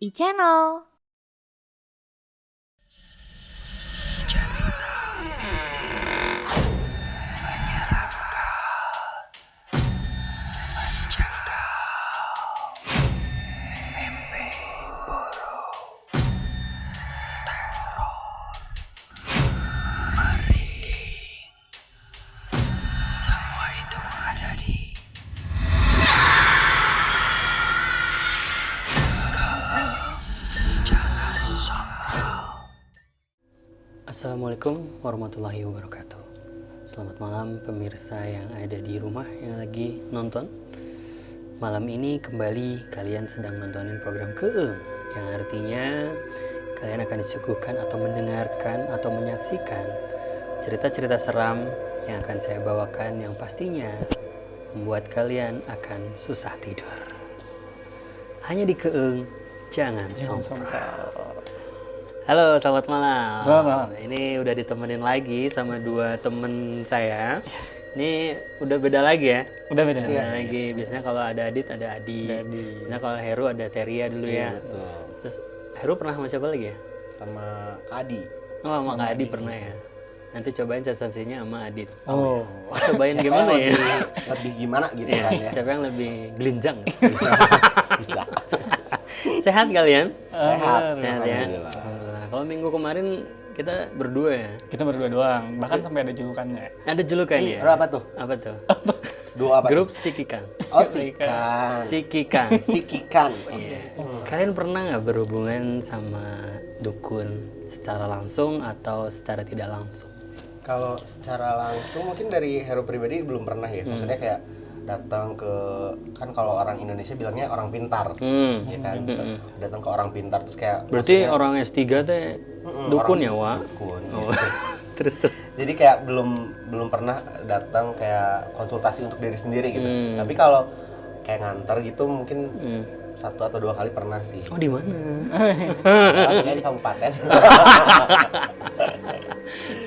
e-channel. Assalamualaikum warahmatullahi wabarakatuh. Selamat malam pemirsa yang ada di rumah yang lagi nonton. Malam ini kembali kalian sedang nontonin program Keem, yang artinya kalian akan disuguhkan atau mendengarkan atau menyaksikan cerita-cerita seram yang akan saya bawakan, yang pastinya membuat kalian akan susah tidur. Hanya di Keem, jangan sompral. Halo, selamat malam. Selamat malam. Ini udah ditemenin lagi sama dua temen saya. Ini udah beda lagi ya? Udah beda. Beda lagi. Biasanya kalau ada Adit, ada Adi. Nah, kalau Heru ada Teria dulu ya. Betul. Terus Heru pernah sama siapa lagi ya? Sama Kadi. Oh, sama Kak Adi pernah ya. Nanti cobain sensasinya sama Adit. Oh, Cobain gimana ya? Lebih gimana gitu Iya, kan ya. siapa yang lebih gelinjang? Bisa. Sehat kalian? Sehat. Sehat ya. Alhamdulillah. Alhamdulillah. Kalau minggu kemarin kita berdua ya. kita berdua doang. Bahkan sampai ada julukannya. Ada julukan ya? Berapa tuh? Apa tuh? Dua apa? Grup Sikikan. Oh, Sikan. Sikikan. Sikikan. Iya. Kalian pernah nggak berhubungan sama dukun secara langsung atau secara tidak langsung? Kalau secara langsung mungkin dari Hero pribadi belum pernah ya. Maksudnya kayak datang ke, kan kalau orang Indonesia bilangnya orang pintar. Ya kan? Datang ke orang pintar terus kayak Berarti orang S3 teh dukun ya, Wak? dukun. Oh. terus. Jadi kayak belum pernah datang kayak konsultasi untuk diri sendiri gitu. Tapi kalau kayak nganter gitu mungkin satu atau dua kali pernah sih. Oh, di mana? Akhirnya di kabupaten.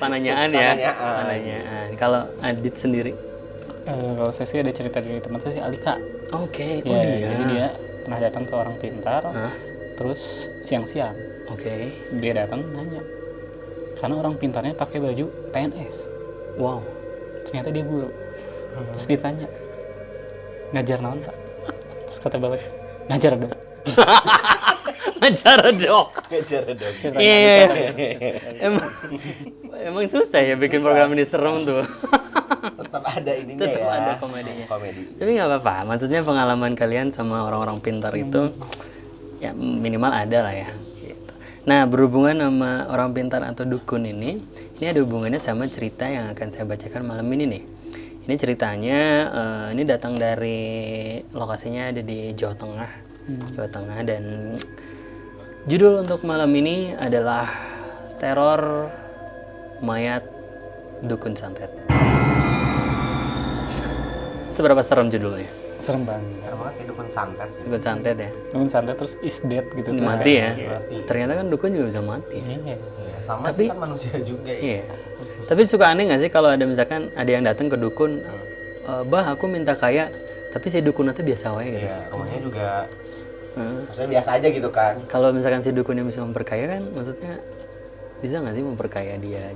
Pananyaan ya. Pananyaan. Pananyaan. Kalau Adit sendiri? Kalau saya sih ada cerita dari teman saya sih Alika. Oke. Ya, Oh, dia. Jadi dia pernah datang ke orang pintar. Hah? Terus siang-siang Oke. dia datang nanya. Karena orang pintarnya pakai baju PNS. Wow. Ternyata dia guru. Terus ditanya, ngajar naon Pak? Terus kata bapak, ngajar dong. Ngajar dok. Ngejar dong. Iya. Emang susah ya bikin program ini serem tuh. Tetap ada ininya Tetap ya. ada komedinya. Komedi. Tapi nggak apa-apa. Maksudnya pengalaman kalian sama orang-orang pintar itu ya minimal ada lah ya. Gitu. Nah, berhubungan sama orang pintar atau dukun ini ada hubungannya sama cerita yang akan saya bacakan malam ini nih. Ini ceritanya ini datang dari lokasinya ada di Jawa Tengah. Jawa Tengah, dan judul untuk malam ini adalah Teror Mayat Dukun Santet. Seberapa serem judulnya? Serem banget. Sama sih dukun santet. Dukun santet ya? Dukun santet terus is dead gitu. Terus Mati ya? Mati. Ternyata kan dukun juga bisa mati. Iya. Iya, sama Tapi- sih kan manusia juga ya. Iya. Tapi suka aneh gak sih kalau ada misalkan ada yang datang ke dukun, bah aku minta kaya, tapi si dukun nanti biasa wae gitu. Iya, rumahnya juga maksudnya biasa aja gitu kan. Kalau misalkan si dukun yang bisa memperkaya kan, maksudnya bisa nggak sih memperkaya dia?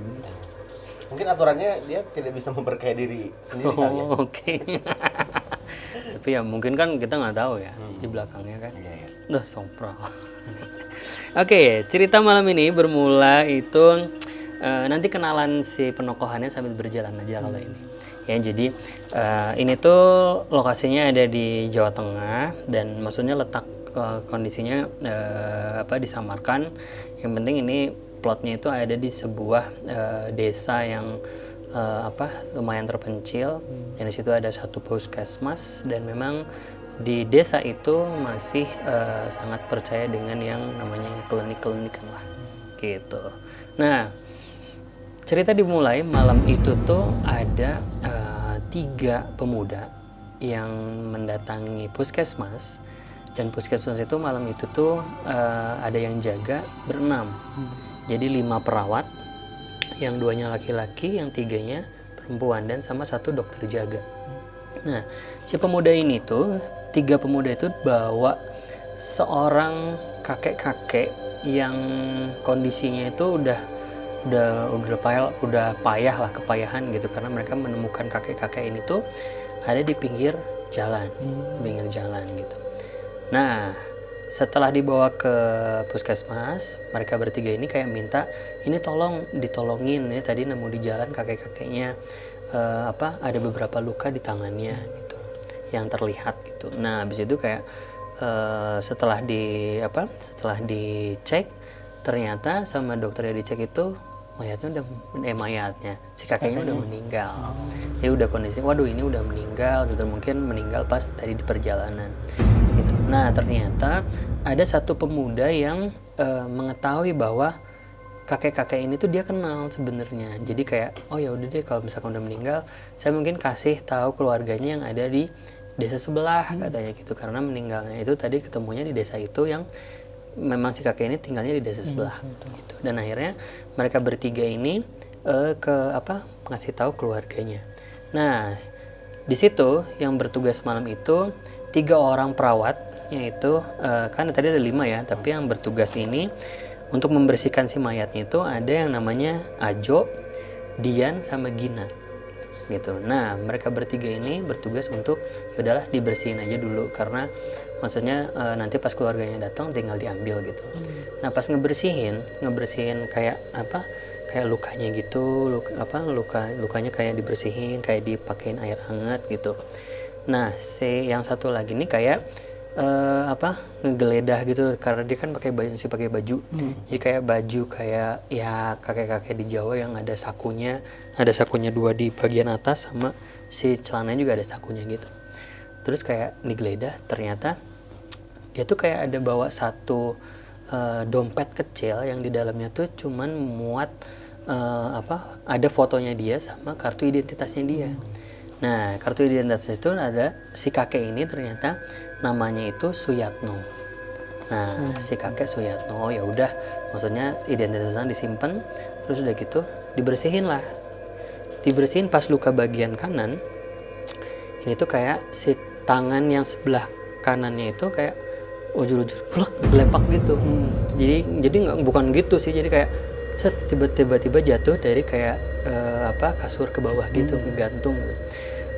Mungkin aturannya dia tidak bisa memperkaya diri sendiri kali ya. Oh, oke. Tapi ya mungkin kan kita nggak tahu ya di belakangnya kan. Iya, iya. Duh, sompral. Oke, cerita malam ini bermula itu nanti kenalan si penokohannya sambil berjalan aja kalau ini. Ya, jadi ini tuh lokasinya ada di Jawa Tengah, dan maksudnya letak kondisinya disamarkan. Yang penting ini plotnya itu ada di sebuah desa yang lumayan terpencil. Dan di situ ada satu puskesmas, dan memang di desa itu masih sangat percaya dengan yang namanya klinik-klinikan lah gitu. Nah, cerita dimulai malam itu tuh ada 3 pemuda yang mendatangi puskesmas, dan puskesmas itu malam itu tuh ada yang jaga berenam. Jadi 5 perawat, yang 2-nya laki-laki, yang 3-nya perempuan, dan sama 1 dokter jaga. Nah, si pemuda ini tuh, 3 pemuda itu bawa seorang kakek-kakek yang kondisinya itu udah payah lah, kepayahan gitu, karena mereka menemukan kakek-kakek ini tuh ada di pinggir jalan, gitu. Nah, setelah dibawa ke puskesmas, mereka bertiga ini kayak minta, ini tolong ditolongin, ya tadi nemu di jalan kakek-kakeknya ada beberapa luka di tangannya gitu, yang terlihat gitu. Nah, habis itu kayak setelah dicek, ternyata sama dokter yang dicek itu mayatnya si kakeknya udah meninggal. Jadi udah kondisi, waduh ini udah meninggal gitu, mungkin meninggal pas tadi di perjalanan gitu. Nah, ternyata ada satu pemuda yang mengetahui bahwa kakek-kakek ini tuh dia kenal sebenarnya. Jadi kayak, oh ya udah deh, kalau misalkan udah meninggal, saya mungkin kasih tahu keluarganya yang ada di desa sebelah, katanya gitu, karena meninggalnya itu tadi ketemunya di desa itu yang memang si kakek ini tinggalnya di desa sebelah gitu. Dan akhirnya mereka bertiga ini ngasih tahu keluarganya. Nah, di situ yang bertugas malam itu 3 orang perawat, yaitu kan tadi ada 5 ya, tapi yang bertugas ini untuk membersihkan si mayatnya itu ada yang namanya Ajo, Dian, sama Gina gitu. Nah, mereka bertiga ini bertugas untuk yaudahlah dibersihin aja dulu, karena maksudnya nanti pas keluarganya datang tinggal diambil gitu. Nah, pas ngebersihin kayak lukanya gitu, lukanya kayak dibersihin, kayak dipakein air hangat gitu. Nah, si yang satu lagi nih kayak ngegeledah gitu, karena dia kan pakai baju. Jadi kayak baju kayak ya kakek-kakek di Jawa yang ada sakunya 2 di bagian atas, sama si celananya juga ada sakunya gitu. Terus kayak digeledah, ternyata dia tuh kayak ada bawa satu dompet kecil yang di dalamnya tuh cuman muat ada fotonya dia sama kartu identitasnya dia. Nah, kartu identitas itu ada si kakek ini ternyata namanya itu Suyatno. Nah, si kakek Suyatno, ya udah, maksudnya identitasnya disimpan, terus udah gitu dibersihin pas luka bagian kanan. Ini tuh kayak si tangan yang sebelah kanannya itu kayak ujur-ujur gelepak gitu. Jadi bukan gitu sih, jadi kayak tiba-tiba jatuh dari kayak kasur ke bawah gitu, ngegantung.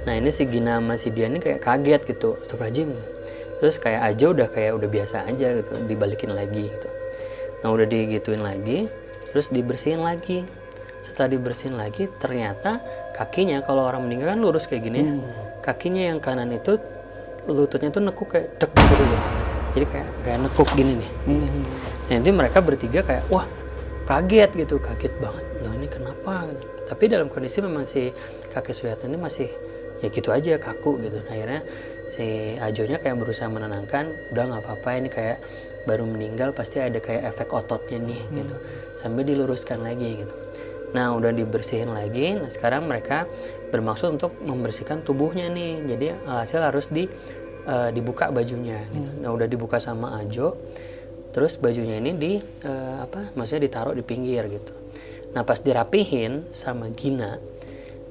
Nah, ini si Gina sama si Dian ini kayak kaget gitu, astagfirullahaladzim. Terus kayak aja udah biasa aja gitu, dibalikin lagi gitu. Nah, udah digituin lagi, terus dibersihin lagi. Setelah dibersihin lagi, ternyata kakinya, kalau orang meninggal kan lurus kayak gini ya, kakinya yang kanan itu lututnya tuh nekuk kayak dek gitu. Jadi kayak nekuk gini nih. Nanti mereka bertiga kayak wah kaget banget. Loh, ini kenapa? Tapi dalam kondisi memang si kakek Suyatno ini masih ya gitu aja, kaku gitu. Akhirnya si Ajonya kayak berusaha menenangkan, udah nggak apa-apa, ini kayak baru meninggal, pasti ada kayak efek ototnya nih gitu, sambil diluruskan lagi gitu. Nah, udah dibersihin lagi. Nah, sekarang mereka bermaksud untuk membersihkan tubuhnya nih, jadi hasil harus dibuka bajunya gitu. Nah, udah dibuka sama Ajo, terus bajunya ini maksudnya ditaruh di pinggir gitu. Nah, pas dirapihin sama Gina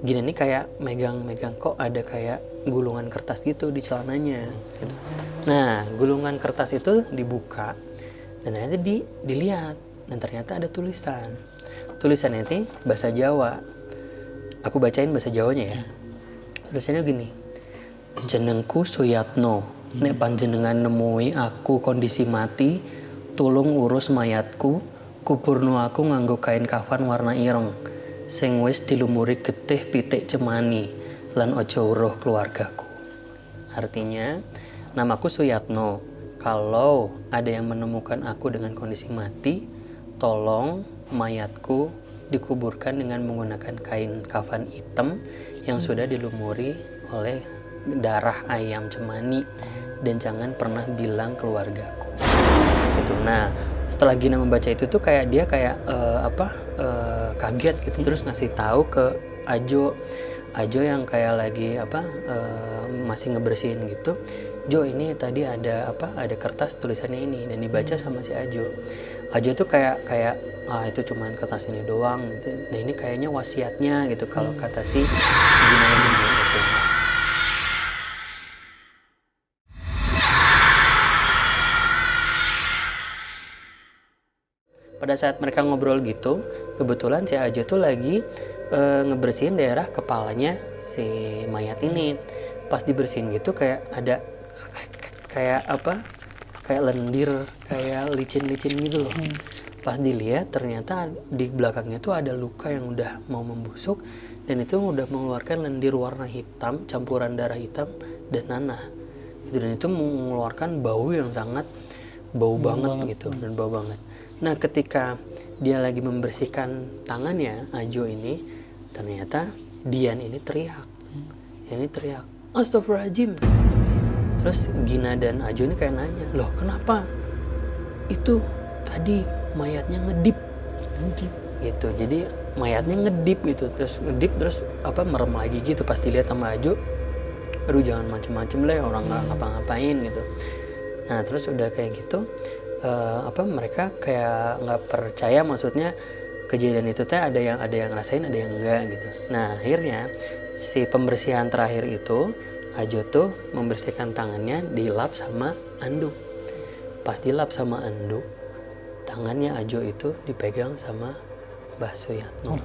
ini kayak megang kok ada kayak gulungan kertas gitu di celananya gitu. Nah, gulungan kertas itu dibuka dan ternyata dilihat, dan ternyata ada tulisannya itu bahasa Jawa. Aku bacain bahasa Jawanya ya. Tulisannya gini, jenengku Suyatno, nek panjenengan nemui aku kondisi mati, tulung urus mayatku, kuburno aku nganggo kain kafan warna ireng, sing wis dilumuri getih pitik cemani, lan ojo uruh keluargaku. Artinya, namaku Suyatno. Kalau ada yang menemukan aku dengan kondisi mati, tolong mayatku dikuburkan dengan menggunakan kain kafan hitam yang sudah dilumuri oleh darah ayam cemani, dan jangan pernah bilang keluargaku. Gitu. Nah, setelah Gina membaca itu tuh kayak dia kayak kaget gitu, terus ngasih tahu ke Ajo yang kayak lagi masih ngebersihin gitu. Jo, ini tadi ada kertas tulisannya ini, dan dibaca sama si Ajo tuh kayak itu cuman kertas ini doang gitu. Nah, ini kayaknya wasiatnya gitu kalau kata si Gina yang itu. pada saat mereka ngobrol gitu, kebetulan si Ajo tuh lagi ngebersihin daerah kepalanya si mayat ini. Pas dibersihin gitu kayak ada kayak apa? Kayak lendir, kayak licin-licin gitu loh. Pas dilihat ternyata di belakangnya tuh ada luka yang udah mau membusuk dan itu udah mengeluarkan lendir warna hitam, campuran darah hitam dan nanah. Gitu, dan itu mengeluarkan bau yang sangat bau banget gitu dan bau banget. Nah, ketika dia lagi membersihkan tangannya, Ajo ini, ternyata Dian ini teriak. Ini teriak, "Astagfirullahaladzim." Terus Gina dan Ajo ini kayak nanya, "Loh, kenapa?" "Itu tadi mayatnya ngedip." Gitu. Jadi mayatnya ngedip gitu. Terus ngedip terus merem lagi gitu. Pas dilihat sama Ajo, "Aduh, jangan macem-macem lah, orang nggak ngapa-ngapain," gitu. Nah, terus udah kayak gitu, mereka kayak nggak percaya, maksudnya kejadian itu teh ada yang rasain, ada yang enggak gitu. Nah, akhirnya si pembersihan terakhir itu Ajo tuh membersihkan tangannya dilap sama anduk. Pas dilap sama anduk, tangannya Ajo itu dipegang sama Mbah Suyatno.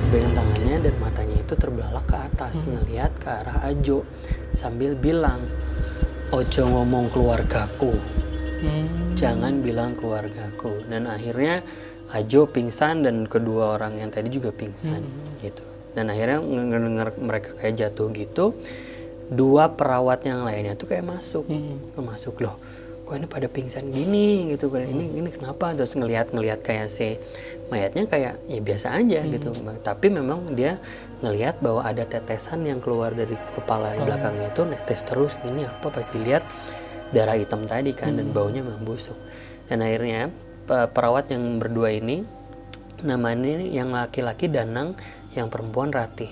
Dipegang tangannya dan matanya itu terbelalak ke atas, ngelihat ke arah Ajo sambil bilang, "Ojo ngomong keluargaku, jangan bilang keluargaku." Dan akhirnya Ajo pingsan dan kedua orang yang tadi juga pingsan gitu. Dan akhirnya ngedenger mereka kayak jatuh gitu, dua perawat yang lainnya tuh kayak masuk, loh, kok ini pada pingsan gini gitu kan, ini kenapa? Terus ngelihat kayak si mayatnya kayak ya biasa aja gitu, tapi memang dia ngelihat bahwa ada tetesan yang keluar dari kepala belakangnya itu netes terus. Ini apa? Pas dilihat darah hitam tadi kan, dan baunya membusuk. Dan akhirnya perawat yang berdua ini, namanya yang laki-laki Danang, yang perempuan Ratih.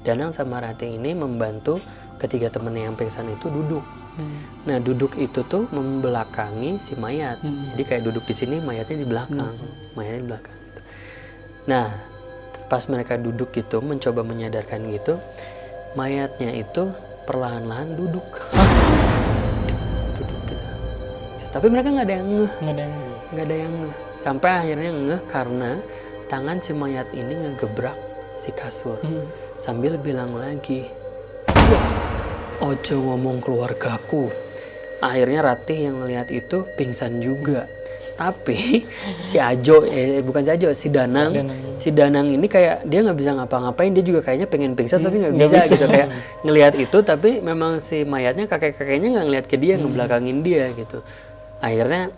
Danang sama Ratih ini membantu ketiga temennya yang pingsan itu duduk. Nah, duduk itu tuh membelakangi si mayat. Jadi kayak duduk di sini, mayatnya di belakang. Mayatnya di belakang gitu. Nah, pas mereka duduk gitu, mencoba menyadarkan gitu, mayatnya itu perlahan-lahan duduk. Duduk gitu. Tapi mereka nggak ada yang ngeh. Sampai akhirnya ngeh karena tangan si mayat ini ngegebrak si kasur sambil bilang lagi, "Ojo ngomong keluargaku." Akhirnya Ratih yang ngelihat itu pingsan juga. Tapi si Ajo, si Danang ini kayak dia nggak bisa ngapa-ngapain, dia juga kayaknya pengen pingsan tapi nggak bisa gitu, kayak ngelihat itu, tapi memang si mayatnya kakek-kakeknya nggak ngelihat ke dia, ngebelakangin dia gitu. Akhirnya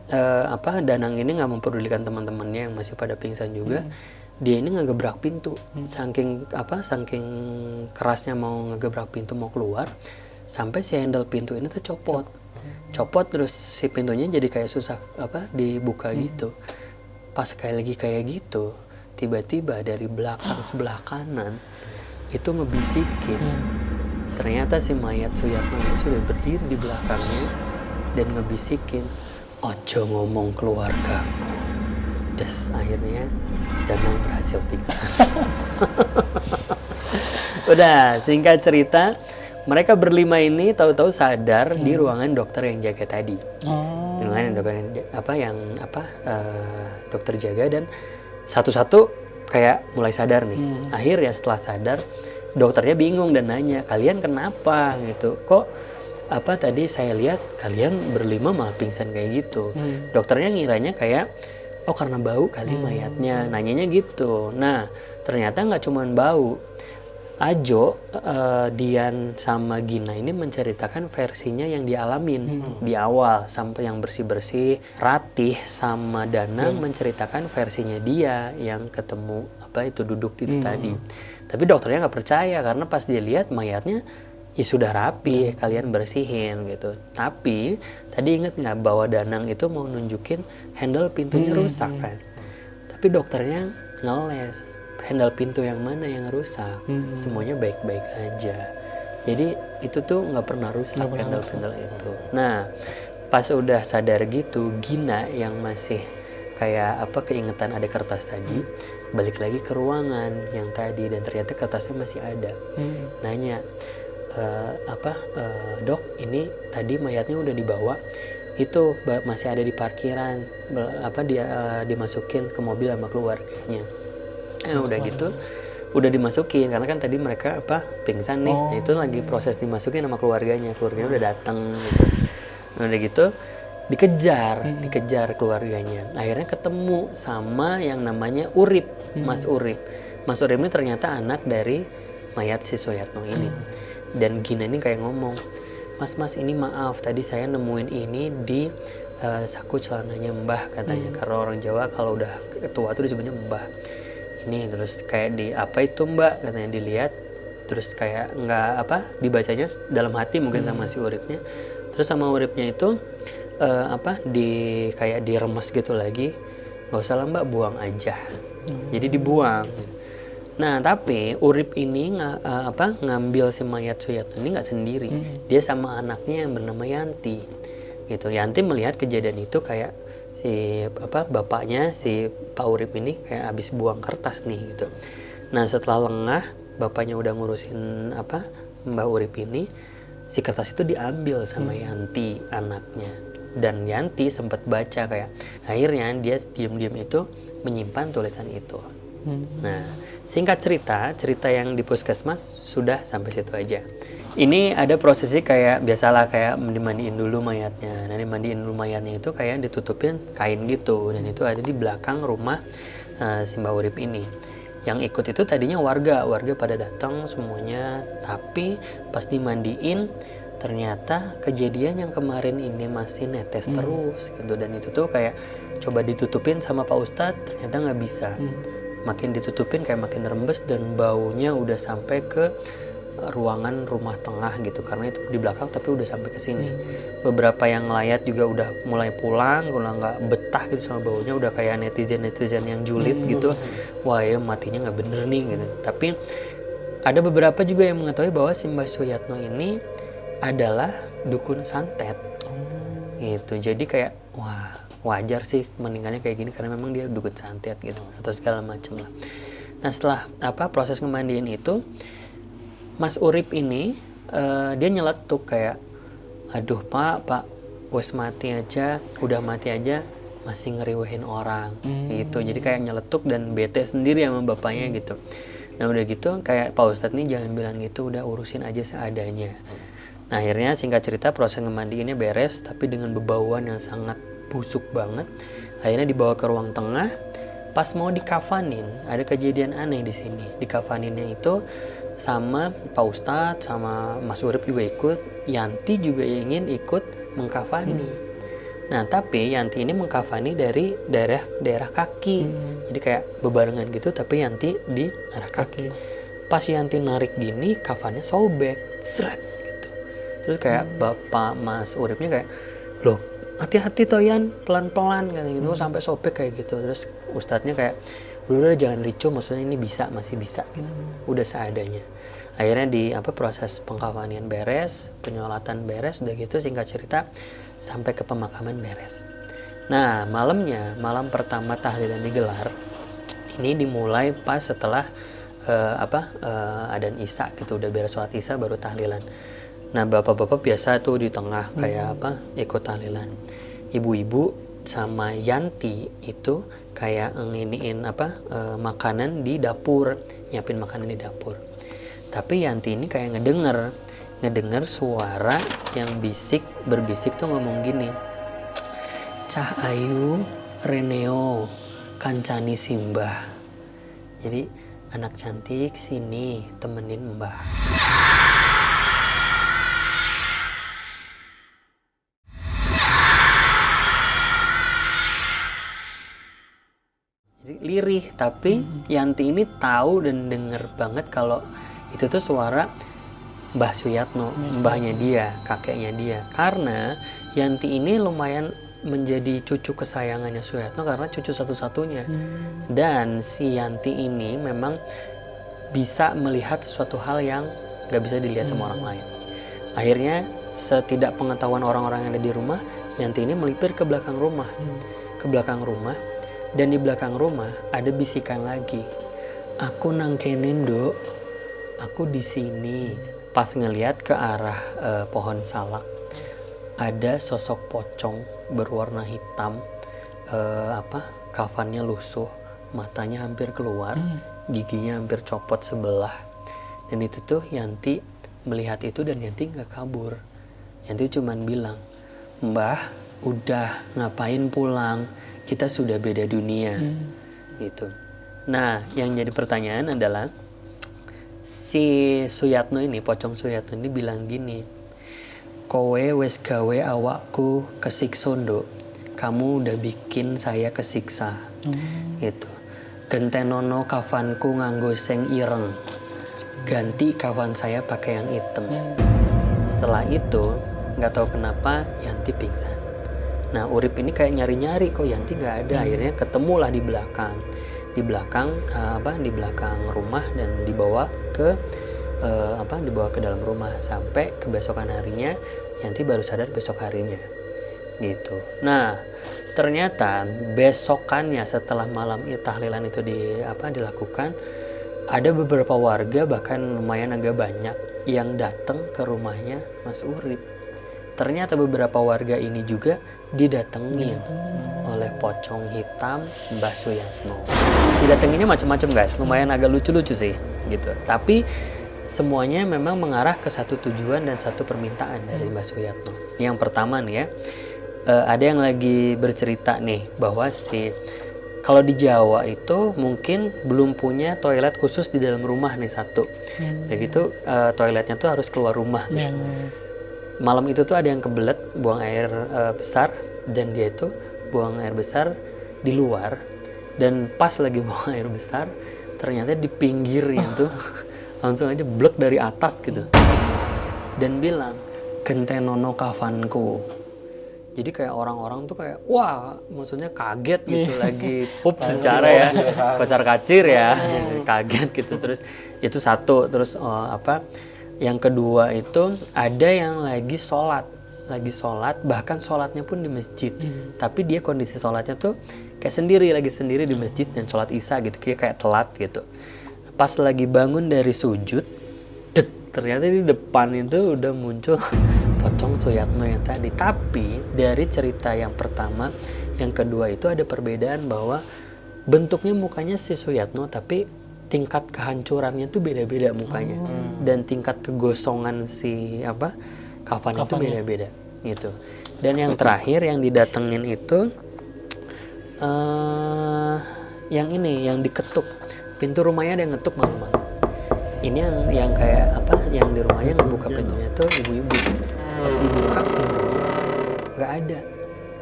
Danang ini nggak mempedulikan teman-temannya yang masih pada pingsan juga. Dia ini ngegebrak pintu, saking kerasnya mau ngegebrak pintu mau keluar, sampai si handle pintu ini tuh copot terus si pintunya jadi kayak susah dibuka gitu. Pas sekali lagi kayak gitu, tiba-tiba dari belakang sebelah kanan itu ngebisikin. Ternyata si mayat Suyatno itu sudah berdiri di belakangnya dan ngebisikin, "Ojo ngomong keluargaku." Des, akhirnya Danang berhasil pingsan. Udah, singkat cerita, mereka berlima ini tahu-tahu sadar di ruangan dokter yang jaga tadi. Ruangan dokter jaga, dan satu-satu kayak mulai sadar nih. Akhirnya setelah sadar, dokternya bingung dan nanya, "Kalian kenapa?" gitu. "Kok tadi saya lihat kalian berlima malah pingsan kayak gitu." Dokternya ngiranya kayak, "Oh, karena bau kali mayatnya," nanyanya gitu. Nah, ternyata nggak cuman bau. Ajo, Dian sama Gina ini menceritakan versinya yang dialamin di awal sampai yang bersih-bersih. Ratih sama Danang menceritakan versinya dia yang ketemu duduk itu tadi. Tapi dokternya nggak percaya karena pas dia lihat mayatnya ya sudah rapi, kalian bersihin gitu. Tapi tadi inget nggak bahwa Danang itu mau nunjukin handle pintunya rusak kan? Tapi dokternya ngeles, handle pintu yang mana yang rusak, semuanya baik-baik aja. Jadi itu tuh nggak pernah rusak handle itu. Nah, pas udah sadar gitu, Gina yang masih kayak keingetan ada kertas tadi, balik lagi ke ruangan yang tadi dan ternyata kertasnya masih ada. Nanya, "Dok, ini tadi mayatnya udah dibawa, itu masih ada di parkiran, dimasukin ke mobil sama keluarganya. Udah gitu udah dimasukin karena kan tadi mereka pingsan nih. Nah, itu lagi proses dimasukin sama keluarganya udah datang gitu. Nah, udah gitu dikejar keluarganya. Akhirnya ketemu sama yang namanya Urip, Mas Urip. Mas Urip ini ternyata anak dari mayat si Suyatno ini. Dan Gina ini kayak ngomong, Mas ini maaf tadi saya nemuin ini di saku celananya Mbah katanya. Karena orang Jawa kalau udah tua tuh disebutnya Mbah. Ini terus kayak di apa itu Mbak katanya, dilihat terus kayak nggak dibacanya dalam hati mungkin sama si Uripnya. Terus sama Uripnya itu kayak diremes gitu lagi, nggak usah lah Mbak, buang aja. Jadi dibuang. Nah tapi Urip ini ngambil si mayat Suyatno ini nggak sendiri, dia sama anaknya yang bernama Yanti gitu. Yanti melihat kejadian itu kayak si bapaknya si Pak Urip ini kayak habis buang kertas nih gitu. Nah setelah lengah bapaknya udah ngurusin Mbah Urip ini, si kertas itu diambil sama Yanti anaknya. Dan Yanti sempat baca kayak, akhirnya dia diam-diam itu menyimpan tulisan itu. Nah singkat cerita yang di puskesmas sudah sampai situ aja. Ini ada prosesnya kayak biasalah, kayak dimandiin dulu mayatnya. Nah dimandiin dulu mayatnya itu kayak ditutupin kain gitu, dan itu ada di belakang rumah si Mbah Urip ini. Yang ikut itu tadinya warga pada datang semuanya, tapi pas dimandiin ternyata kejadian yang kemarin ini masih netes terus gitu. Dan itu tuh kayak coba ditutupin sama Pak Ustadz, ternyata nggak bisa. Makin ditutupin kayak makin rembes dan baunya udah sampai ke ruangan rumah tengah gitu, karena itu di belakang tapi udah sampai ke sini. Beberapa yang ngelayat juga udah mulai pulang, udah nggak betah gitu sama baunya, udah kayak netizen yang julid gitu. Wah ya matinya nggak bener nih gitu. Tapi ada beberapa juga yang mengetahui bahwa si Mbah Suyatno ini adalah dukun santet gitu. Jadi kayak wah wajar sih meninggalnya kayak gini karena memang dia dukun santet gitu atau segala macam lah. Nah setelah proses ngemandiin itu, Mas Urip ini dia nyeletuk kayak, aduh pak wes mati aja, udah mati aja masih ngeriwehin orang gitu. Jadi kayak nyeletuk dan bete sendiri sama bapaknya gitu. Nah udah gitu kayak Pak Ustadz nih jangan bilang gitu, udah urusin aja seadanya. Nah akhirnya singkat cerita proses ngemandiinnya beres, tapi dengan bebauan yang sangat busuk banget. Akhirnya dibawa ke ruang tengah. Pas mau dikafanin, ada kejadian aneh di sini. Dikafaninnya itu sama Pak Ustadz, sama Mas Urip juga ikut. Yanti juga ingin ikut mengkafani. Nah tapi Yanti ini mengkafani dari daerah kaki. Jadi kayak bebarengan gitu, tapi Yanti di arah kaki. Pas Yanti narik gini, kafannya sobek, seret gitu. Terus kayak Bapak Mas Uripnya kayak, loh hati-hati toh Yan, pelan-pelan kayak gitu, sampai sobek kayak gitu. Terus Ustadznya kayak, udah jangan ricu, maksudnya ini masih bisa gitu, udah seadanya. Akhirnya di proses pengkafanian beres, penyolatan beres, udah gitu singkat cerita sampai ke pemakaman beres. Nah malam pertama tahlilan digelar, ini dimulai pas setelah adzan Isya gitu, udah beres sholat Isya baru tahlilan. Nah bapak-bapak biasa tuh di tengah kayak ikut tahlilan. Ibu-ibu sama Yanti itu kayak nginiin makanan di dapur, nyiapin makanan di dapur. Tapi Yanti ini kayak ngedenger suara yang berbisik tuh ngomong gini, Cah Ayu Reneo kancani Simbah. Jadi anak cantik sini temenin Mbah. Jadi lirih, tapi Yanti ini tahu dan denger banget kalau itu tuh suara Mbah Suyatno, mbahnya dia, kakeknya dia. Karena Yanti ini lumayan menjadi cucu kesayangannya Suyatno karena cucu satu-satunya. Dan si Yanti ini memang bisa melihat sesuatu hal yang gak bisa dilihat sama orang lain. Akhirnya setidak pengetahuan orang-orang yang ada di rumah, Yanti ini melipir ke belakang rumah. Dan di belakang rumah ada bisikan lagi. Aku nang kene nduk, aku di sini. Pas ngelihat ke arah pohon salak, ada sosok pocong berwarna hitam, kafannya lusuh, matanya hampir keluar, giginya hampir copot sebelah. Dan itu tuh Yanti melihat itu dan Yanti nggak kabur. Yanti cuman bilang, "Mbah, udah ngapain pulang? Kita sudah beda dunia." Gitu. Nah, yang jadi pertanyaan adalah si Suyatno ini, pocong Suyatno ini bilang gini, "Kowe wes gawe awakku kesiksa nduk. Kamu udah bikin saya kesiksa." Gitu. "Gentenono kafanku nganggo sing ireng. Ganti kafan saya pakai yang hitam." Setelah itu, nggak tahu kenapa Yanti pingsan. Nah, Urip ini kayak nyari-nyari kok Yanti nggak ada. Akhirnya ketemulah di belakang rumah dan dibawa ke dalam rumah sampai kebesokan harinya. Yanti baru sadar besok harinya gitu. Nah, ternyata besokannya setelah malam tahlilan itu dilakukan, ada beberapa warga bahkan lumayan agak banyak yang datang ke rumahnya Mas Urip. Ternyata beberapa warga ini juga didatengin oleh pocong hitam Mbah Suyatno. Didatenginnya macam-macam guys, lumayan agak lucu-lucu sih gitu. Tapi semuanya memang mengarah ke satu tujuan dan satu permintaan dari Mbah Suyatno. Yang pertama nih ya, ada yang lagi bercerita nih bahwa kalau di Jawa itu mungkin belum punya toilet khusus di dalam rumah nih satu. Begitu toiletnya tuh harus keluar rumah gitu. Malam itu tuh ada yang kebelet buang air besar, dan dia itu buang air besar di luar, dan pas lagi buang air besar ternyata di pinggirnya tuh langsung aja blek dari atas gitu, dan bilang, "Gentenono kafanku." Jadi kayak orang-orang tuh kayak wah, maksudnya kaget gitu, lagi pup secara ya kocar kacir ya, kaget gitu. Terus itu satu. Terus yang kedua itu ada yang lagi sholat, bahkan sholatnya pun di masjid. Tapi dia kondisi sholatnya tuh kayak lagi sendiri di masjid dan sholat isya gitu, kayak telat gitu. Pas lagi bangun dari sujud, ternyata di depan itu udah muncul pocong Suyatno yang tadi. Tapi dari cerita yang pertama, yang kedua itu ada perbedaan bahwa bentuknya mukanya si Suyatno, tapi tingkat kehancurannya tuh beda-beda mukanya, dan tingkat kegosongan kafan itu beda-beda gitu. Dan yang terakhir yang didatengin itu yang diketuk pintu rumahnya, ada yang ngetuk malam-malam. Ini yang kayak yang di rumahnya ngebuka pintunya tuh ibu-ibu. Pas dibuka pintunya nggak ada.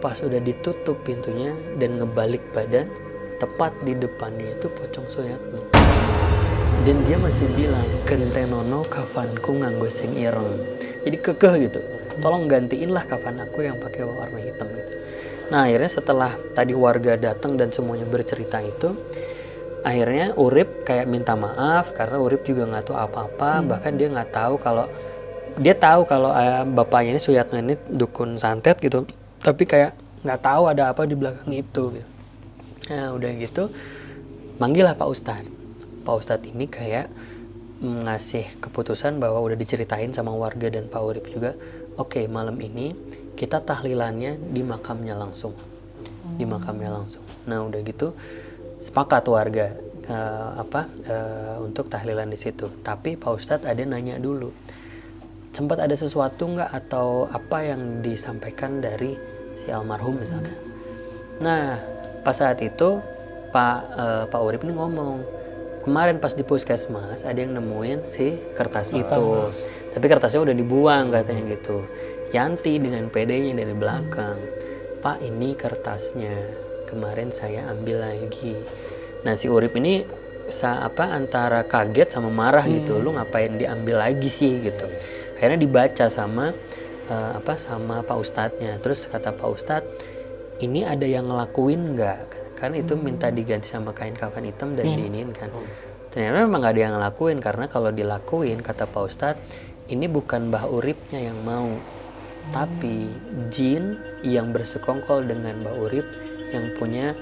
Pas udah ditutup pintunya dan ngebalik badan, tepat di depannya itu pocong Suyatno. Dan dia masih bilang, "Gentenono kafanku nganggo sing ireng." Jadi kekeh gitu, "Tolong gantiinlah kafan aku yang pakai warna hitam." Gitu. Nah, akhirnya setelah tadi warga datang dan semuanya bercerita itu, akhirnya Urip kayak minta maaf karena Urip juga nggak tahu apa-apa. Bahkan dia nggak tahu kalau bapaknya ini Suyatno ini dukun santet gitu, tapi kayak nggak tahu ada apa di belakang itu gitu. Nah, udah gitu manggillah Pak Ustadz. Pak Ustadz ini kayak ngasih keputusan bahwa udah diceritain sama warga dan Pak Urip juga, "Oke, malam ini kita tahlilannya di makamnya langsung." Nah, udah gitu sepakat warga untuk tahlilan di situ. Tapi Pak Ustadz ada nanya dulu, sempat ada sesuatu nggak atau apa yang disampaikan dari si almarhum misalkan. Nah, pas saat itu Pak Urip ini ngomong, kemarin pas di puskesmas ada yang nemuin si kertas itu, tapi kertasnya udah dibuang katanya gitu. Yanti dengan pedenya dari belakang, "Pak, ini kertasnya, kemarin saya ambil lagi." Nah, si Urip ini antara kaget sama marah gitu, "Lu ngapain diambil lagi sih?" gitu. Akhirnya dibaca sama Pak Ustadznya. Terus kata Pak Ustadz, "Ini ada yang ngelakuin nggak?" Kan itu minta diganti sama kain kafan hitam dan diinin kan. Ternyata memang gak ada yang ngelakuin, karena kalau dilakuin kata Pak Ustadz, ini bukan Mbah Uripnya yang mau, tapi jin yang bersekongkol dengan Mbah Urip yang punya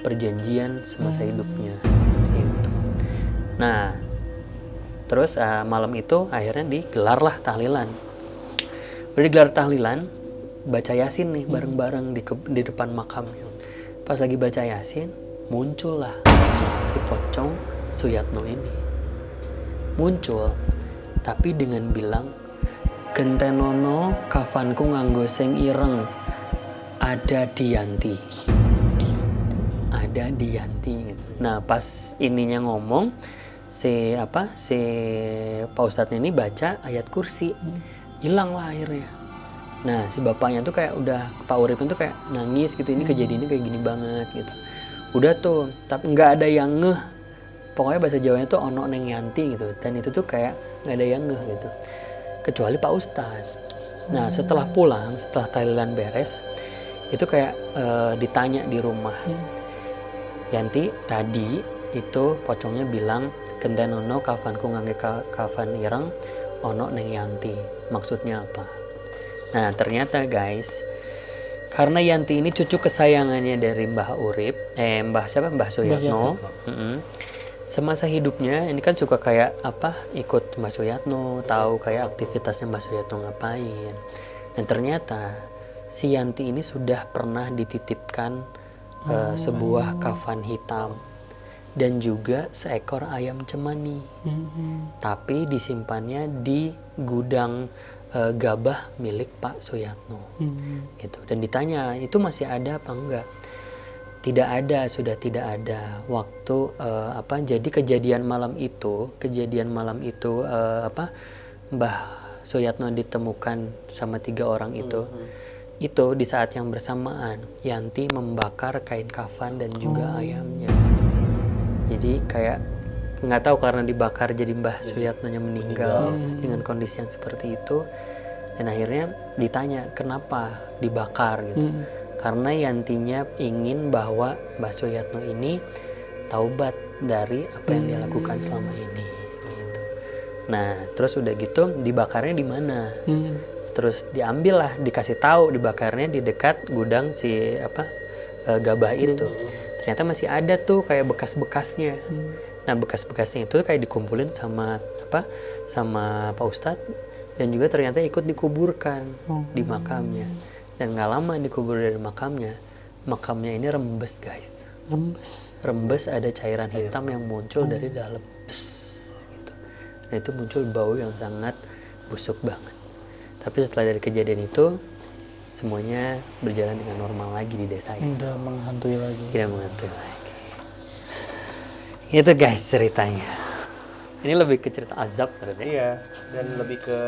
perjanjian semasa hidupnya gitu. Nah, terus malam itu akhirnya digelarlah tahlilan. Udah digelar tahlilan, baca Yasin nih bareng-bareng di depan makamnya. Pas lagi baca Yasin, muncullah si pocong Suyatno ini. Muncul, tapi dengan bilang, gentenono kafanku nganggo sing ireng, ada Dianti. Ada Dianti gitu. Nah pas ininya ngomong, si Pak Ustadz ini baca ayat kursi, hilang lah akhirnya. Nah si bapaknya tuh kayak udah, Pak Urip itu kayak nangis gitu, ini kejadiannya kayak gini banget gitu. Udah tuh, tapi nggak ada yang ngeh. Pokoknya bahasa Jawanya tuh ono neng Yanti gitu, dan itu tuh kayak nggak ada yang ngeh gitu, kecuali Pak Ustadz. Nah setelah pulang, setelah tahlilan beres, itu kayak ditanya di rumah, Yanti tadi itu pocongnya bilang genten ono kafanku ngangge kafan ireng ono neng Yanti, maksudnya apa? Nah ternyata guys, karena Yanti ini cucu kesayangannya dari Mbah Urip, Mbah Suyatno. Semasa hidupnya ini kan suka kayak ikut Mbah Suyatno, tahu kayak aktivitasnya Mbah Suyatno ngapain. Dan ternyata si Yanti ini sudah pernah dititipkan sebuah kafan hitam dan juga seekor ayam cemani. Tapi disimpannya di gudang gabah milik Pak Suyatno. Gitu. Dan ditanya, itu masih ada apa enggak? Tidak ada, sudah tidak ada. Waktu jadi kejadian malam itu Mbah Suyatno ditemukan sama 3 orang itu di saat yang bersamaan Yanti membakar kain kafan dan juga ayamnya. Jadi kayak nggak tahu karena dibakar jadi Mbah Suyatnonya meninggal dengan kondisi yang seperti itu. Dan akhirnya ditanya kenapa dibakar gitu. Karena Yantinya ingin bahwa Mbah Suyatno ini taubat dari apa yang dia lakukan selama ini gitu. Nah terus udah gitu dibakarnya di mana? Terus dikasih tahu dibakarnya di dekat gudang si gabah itu. Ternyata masih ada tuh kayak bekas-bekasnya. Nah bekas-bekasnya itu kayak dikumpulin sama Pak Ustadz, dan juga ternyata ikut dikuburkan di makamnya. Dan nggak lama dikubur dari makamnya ini rembes guys. Rembes ada cairan hitam yang muncul dari dalam. Gitu. Dan itu muncul bau yang sangat busuk banget. Tapi setelah dari kejadian itu, semuanya berjalan dengan normal lagi di desa itu. Tidak menghantui lagi. Tidak menghantui lagi. Itu guys ceritanya. Ini lebih ke cerita azab berarti. Iya, dan lebih ke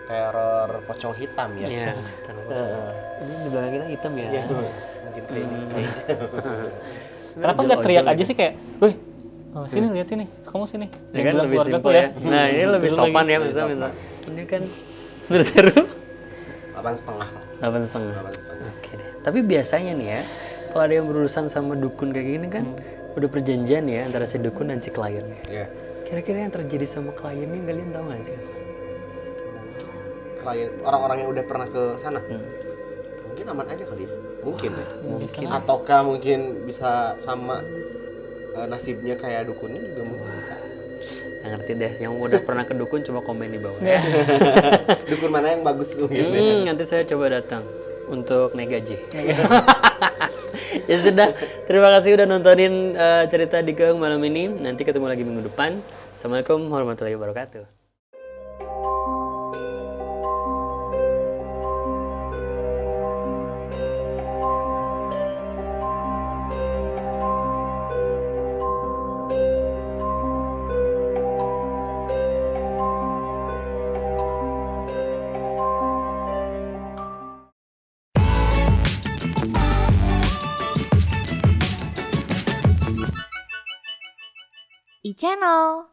teror pocong hitam ya. Iya. Ini di belakang kita hitam ya. Iya, mungkin kayak gitu. Kenapa nggak teriak aja sih kayak, weh, sini lihat sini, kamu sini. Ya kan bilang lebih keluarga simpel tuh ya. Nah ini lebih Terus sopan lagi. ya minta. Ini kan seru. 8,5 lah. 8,5. Oke deh. Tapi biasanya nih ya, kalau ada yang berurusan sama dukun kayak gini kan, udah perjanjian ya antara si dukun dan si kliennya. Iya. Kira-kira yang terjadi sama kliennya kalian tahu nggak sih? Klien orang-orang yang udah pernah ke sana. Mungkin aman aja kali ya. Mungkin ya. Mungkin. Ataukah mungkin bisa sama nasibnya kayak dukunnya juga mungkin bisa. Nggak ngerti deh. Yang udah pernah ke dukun coba komen di bawah. Dukun mana yang bagus mungkin. Nanti saya coba datang untuk naik gaji. Ya sudah, terima kasih udah nontonin cerita di Keung malam ini. Nanti ketemu lagi minggu depan. Assalamualaikum warahmatullahi wabarakatuh. iChannel.